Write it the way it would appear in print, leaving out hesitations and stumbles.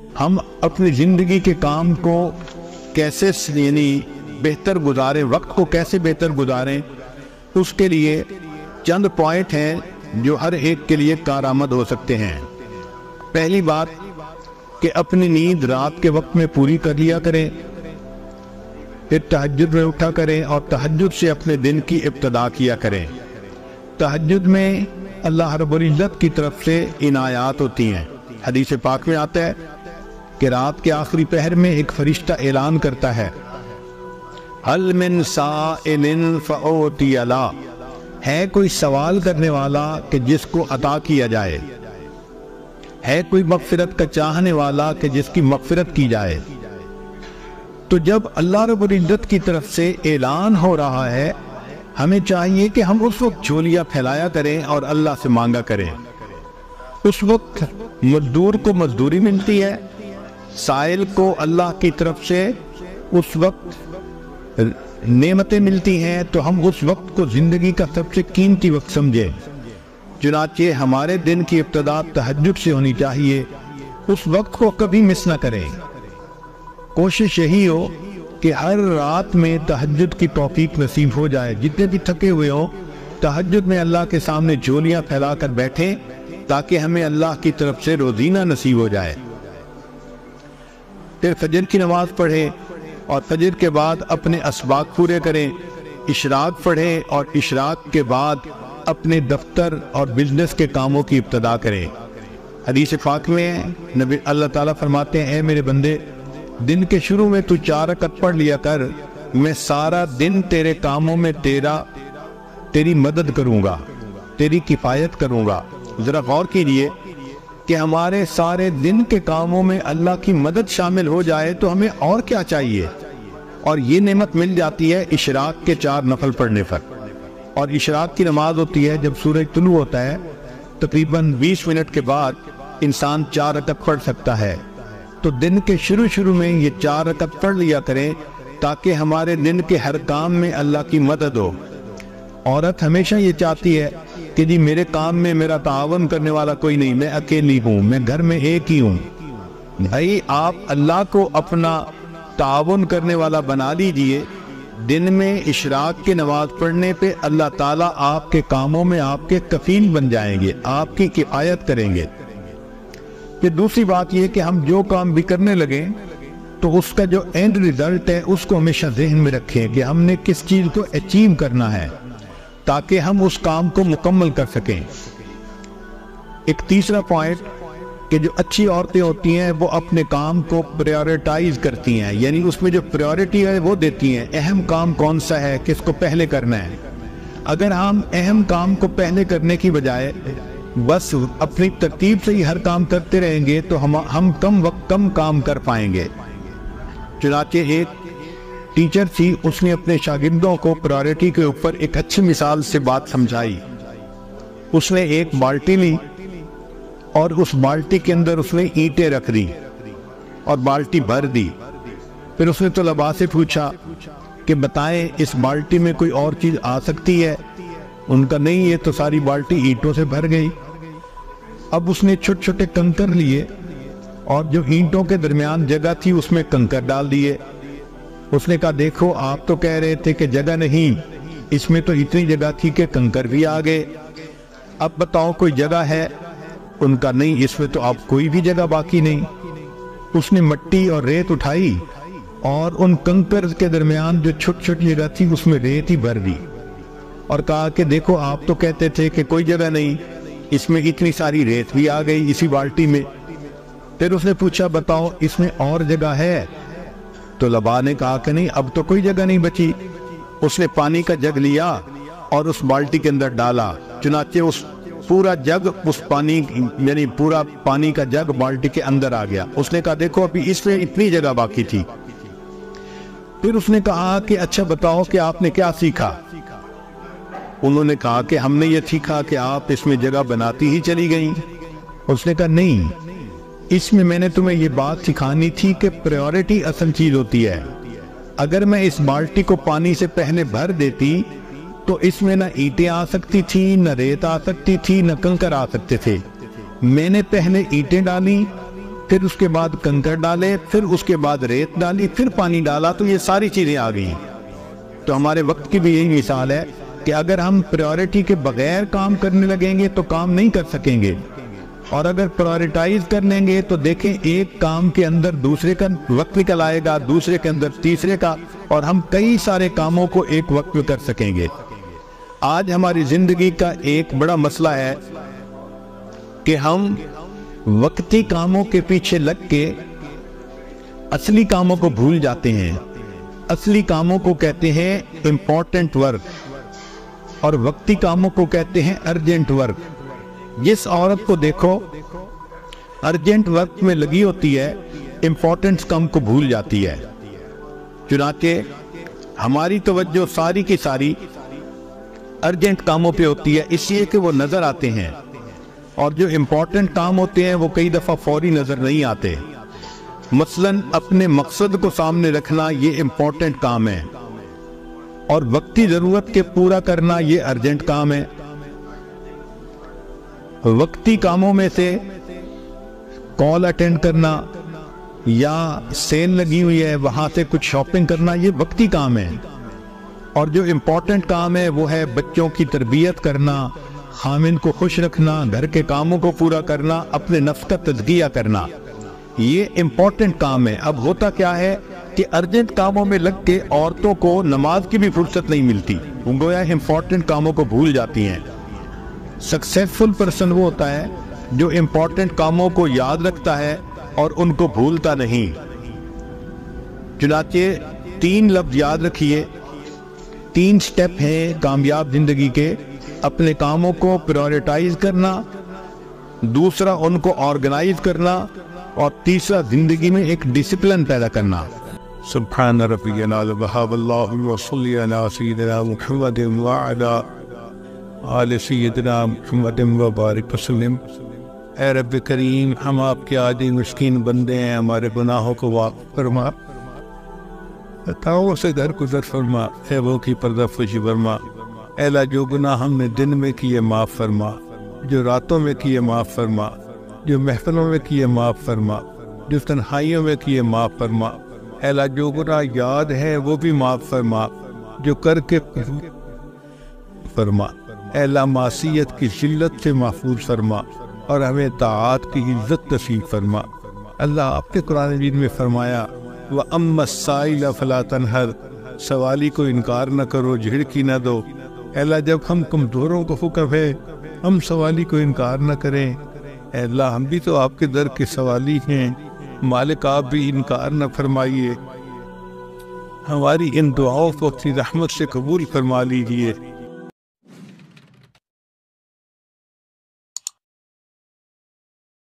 ہم اپنی زندگی کے کام کو کیسے بہتر گزاریں، وقت کو کیسے بہتر گزاریں، اس کے لیے چند پوائنٹ ہیں جو ہر ایک کے لیے کارآمد ہو سکتے ہیں۔ پہلی بات کہ اپنی نیند رات کے وقت میں پوری کر لیا کریں، پھر تہجد میں اٹھا کریں اور تہجد سے اپنے دن کی ابتدا کیا کریں۔ تہجد میں اللہ رب العزت کی طرف سے عنایات ہوتی ہیں۔ حدیث پاک میں آتا ہے کہ رات کے آخری پہر میں ایک فرشتہ اعلان کرتا ہے، هل من سائل فأعطی له، ہے کوئی سوال کرنے والا کہ جس کو عطا کیا جائے، ہے کوئی مغفرت کا چاہنے والا کہ جس کی مغفرت کی جائے۔ تو جب اللہ رب العزت کی طرف سے اعلان ہو رہا ہے، ہمیں چاہیے کہ ہم اس وقت جھولیاں پھیلایا کریں اور اللہ سے مانگا کریں۔ اس وقت مزدور کو مزدوری ملتی ہے، سائل کو اللہ کی طرف سے اس وقت نعمتیں ملتی ہیں، تو ہم اس وقت کو زندگی کا سب سے قیمتی وقت سمجھیں۔ چنانچہ ہمارے دن کی ابتدا تہجد سے ہونی چاہیے، اس وقت کو کبھی مس نہ کریں۔ کوشش یہی ہو کہ ہر رات میں تہجد کی توفیق نصیب ہو جائے۔ جتنے بھی تھکے ہوئے ہوں، تہجد میں اللہ کے سامنے جھولیاں پھیلا کر بیٹھیں تاکہ ہمیں اللہ کی طرف سے روزینہ نصیب ہو جائے۔ پھر فجر کی نماز پڑھیں اور فجر کے بعد اپنے اسباق پورے کریں، اشراق پڑھیں اور اشراق کے بعد اپنے دفتر اور بزنس کے کاموں کی ابتدا کریں۔ حدیث پاک میں نبی اللہ تعالیٰ فرماتے ہیں، اے میرے بندے، دن کے شروع میں تو 4 رکعت پڑھ لیا کر، میں سارا دن تیرے کاموں میں تیری مدد کروں گا، تیری کفایت کروں گا۔ ذرا غور کیجئے کہ ہمارے سارے دن کے کاموں میں اللہ کی مدد شامل ہو جائے تو ہمیں اور کیا چاہیے؟ اور یہ نعمت مل جاتی ہے اشراق کے 4 نفل پڑھنے پر۔ اور اشراق کی نماز ہوتی ہے جب سورج طلوع ہوتا ہے، تقریباً 20 منٹ کے بعد انسان 4 رکعت پڑھ سکتا ہے۔ تو دن کے شروع میں یہ 4 رکعت پڑھ لیا کریں تاکہ ہمارے دن کے ہر کام میں اللہ کی مدد ہو۔ عورت ہمیشہ یہ چاہتی ہے کہ جی میرے کام میں میرا تعاون کرنے والا کوئی نہیں، میں اکیلی ہوں، میں گھر میں ایک ہی ہوں۔ بھائی آپ اللہ کو اپنا تعاون کرنے والا بنا لیجئے۔ دن میں اشراق کی نماز پڑھنے پہ اللہ تعالیٰ آپ کے کاموں میں آپ کے کفیل بن جائیں گے، آپ کی کفایت کریں گے۔ پھر دوسری بات یہ کہ ہم جو کام بھی کرنے لگیں تو اس کا جو اینڈ ریزلٹ ہے اس کو ہمیشہ ذہن میں رکھیں کہ ہم نے کس چیز کو اچیو کرنا ہے تاکہ ہم اس کام کو مکمل کر سکیں۔ ایک تیسرا پوائنٹ کہ جو اچھی عورتیں ہوتی ہیں وہ اپنے کام کو پریورٹائز کرتی ہیں، یعنی اس میں جو پریورٹی ہے وہ دیتی ہیں، اہم کام کون سا ہے، کس کو پہلے کرنا ہے۔ اگر ہم اہم کام کو پہلے کرنے کی بجائے بس اپنی ترتیب سے ہی ہر کام کرتے رہیں گے تو ہم کم کام کر پائیں گے۔ چنانچہ ایک ٹیچر تھی، اس نے اپنے شاگردوں کو پرائورٹی کے اوپر ایک اچھی مثال سے بات سمجھائی۔ اس نے ایک بالٹی لی اور اس بالٹی کے اندر اس نے اینٹیں رکھ دی اور بالٹی بھر دی۔ پھر اس نے طلباء سے پوچھا کہ بتائیں اس بالٹی میں کوئی اور چیز آ سکتی ہے؟ ان کا نہیں، یہ تو ساری بالٹی اینٹوں سے بھر گئی۔ اب اس نے چھوٹے چھوٹے کنکر لیے اور جو اینٹوں کے درمیان جگہ تھی اس میں کنکر ڈال دیے۔ اس نے کہا دیکھو آپ تو کہہ رہے تھے کہ جگہ نہیں، اس میں تو اتنی جگہ تھی کہ کنکر بھی آ گئے، اب بتاؤ کوئی جگہ ہے؟ ان کا نہیں، اس میں تو اب کوئی بھی جگہ باقی نہیں۔ اس نے مٹی اور ریت اٹھائی اور ان کنکر کے درمیان جو چھوٹی چھوٹی جگہ تھی اس میں ریت ہی بھر دی اور کہا کہ دیکھو آپ تو کہتے تھے کہ کوئی جگہ نہیں، اس میں اتنی ساری ریت بھی آ گئی اسی بالٹی میں۔ پھر اس نے پوچھا بتاؤ اس میں اور جگہ ہے؟ تو طلباء نے کہا کہ نہیں، اب تو کوئی جگہ نہیں بچی۔ اس نے پانی کا جگ لیا اور اس بالٹی کے اندر ڈالا، چنانچہ اس پورا جگ یعنی پورا پانی کا جگ بالٹی کے اندر آ گیا۔ اس نے کہا دیکھو ابھی اس میں اتنی جگہ باقی تھی۔ پھر اس نے کہا کہ اچھا بتاؤ کہ آپ نے کیا سیکھا؟ انہوں نے کہا کہ ہم نے یہ سیکھا کہ آپ اس میں جگہ بناتی ہی چلی گئیں۔ اس نے کہا نہیں، اس میں میں نے تمہیں یہ بات سکھانی تھی کہ پریورٹی اصل چیز ہوتی ہے۔ اگر میں اس بالٹی کو پانی سے پہلے بھر دیتی تو اس میں نہ اینٹیں آ سکتی تھی، نہ ریت آ سکتی تھی، نہ کنکر آ سکتے تھے۔ میں نے پہلے اینٹیں ڈالی پھر اس کے بعد کنکر ڈالے، پھر اس کے بعد ریت ڈالی، پھر پانی ڈالا، تو یہ ساری چیزیں آ گئی۔ تو ہمارے وقت کی بھی یہی مثال ہے کہ اگر ہم پریورٹی کے بغیر کام کرنے لگیں گے تو کام نہیں کر سکیں گے، اور اگر پریورٹائز کر لیں گے تو دیکھیں ایک کام کے اندر دوسرے کا وقت نکل آئے گا، دوسرے کے اندر تیسرے کا، اور ہم کئی سارے کاموں کو ایک وقت میں کر سکیں گے۔ آج ہماری زندگی کا ایک بڑا مسئلہ ہے کہ ہم وقتی کاموں کے پیچھے لگ کے اصلی کاموں کو بھول جاتے ہیں۔ اصلی کاموں کو کہتے ہیں امپورٹنٹ ورک، اور وقتی کاموں کو کہتے ہیں ارجنٹ ورک۔ جس عورت کو دیکھو ارجنٹ ورک میں لگی ہوتی ہے، امپورٹنٹ کام کو بھول جاتی ہے۔ چنانچہ ہماری توجہ ساری کی ساری ارجنٹ کاموں پہ ہوتی ہے، اس لیے کہ وہ نظر آتے ہیں، اور جو امپورٹنٹ کام ہوتے ہیں وہ کئی دفعہ فوری نظر نہیں آتے۔ مثلاً اپنے مقصد کو سامنے رکھنا یہ امپورٹنٹ کام ہے، اور وقتی ضرورت کے پورا کرنا یہ ارجنٹ کام ہے۔ وقتی کاموں میں سے کال اٹینڈ کرنا یا سیل لگی ہوئی ہے وہاں سے کچھ شاپنگ کرنا یہ وقتی کام ہے، اور جو امپورٹنٹ کام ہے وہ ہے بچوں کی تربیت کرنا، خامن کو خوش رکھنا، گھر کے کاموں کو پورا کرنا، اپنے نفس کا تزکیہ کرنا، یہ امپورٹنٹ کام ہے۔ اب ہوتا کیا ہے کہ ارجنٹ کاموں میں لگ کے عورتوں کو نماز کی بھی فرصت نہیں ملتی، گویا امپورٹنٹ کاموں کو بھول جاتی ہیں۔ سکسیسفل پرسن وہ ہوتا ہے جو امپورٹنٹ کاموں کو یاد رکھتا ہے اور ان کو بھولتا نہیں۔ چنانچہ 3 لفظ یاد رکھیے، 3 سٹیپ ہیں کامیاب زندگی کے: اپنے کاموں کو پریورٹائز کرنا، دوسرا ان کو آرگنائز کرنا، اور تیسرا زندگی میں ایک ڈسپلن پیدا کرنا۔ سبحان ربی العلی وحب اللہ وصلی علی سیدنا محمد وعلی آل سیدنا محمد وبارک وسلم۔ اے رب کریم، ہم آپ کے عاجز مسکین بندے ہیں، ہمارے گناہوں کو معاف فرما، خطاؤں سے درگزر فرما، عیبوں کی پردہ پوشی فرما۔ اے اللہ، جو گناہ ہم نے دن میں کیے معاف فرما، جو راتوں میں کیے معاف فرما، جو محفلوں میں کیے معاف فرما، جو تنہائیوں میں کیے معاف فرما۔ اے اللہ، جو گناہ یاد ہے وہ بھی معاف فرما، جو کر کے فرما۔ اے اللہ، معصیت کی ذلت سے محفوظ فرما، اور ہمیں طاعات کی عزت نصیب فرما۔ اللہ، آپ نے قرآن مجید میں فرمایا وَأَمَّا السَّائِلَ فَلَا تَنْهَرْ، سوالی کو انکار نہ کرو، جھڑکی نہ دو۔ اے اللہ، جب ہم کمزوروں کو حکم ہے ہم سوالی کو انکار نہ کریں۔ اے اللہ، ہم بھی تو آپ کے در کے سوالی ہیں، مالک آپ بھی انکار نہ فرمائیے، ہماری ان دعاؤں کو اپنی رحمت سے قبول فرما لیجیے۔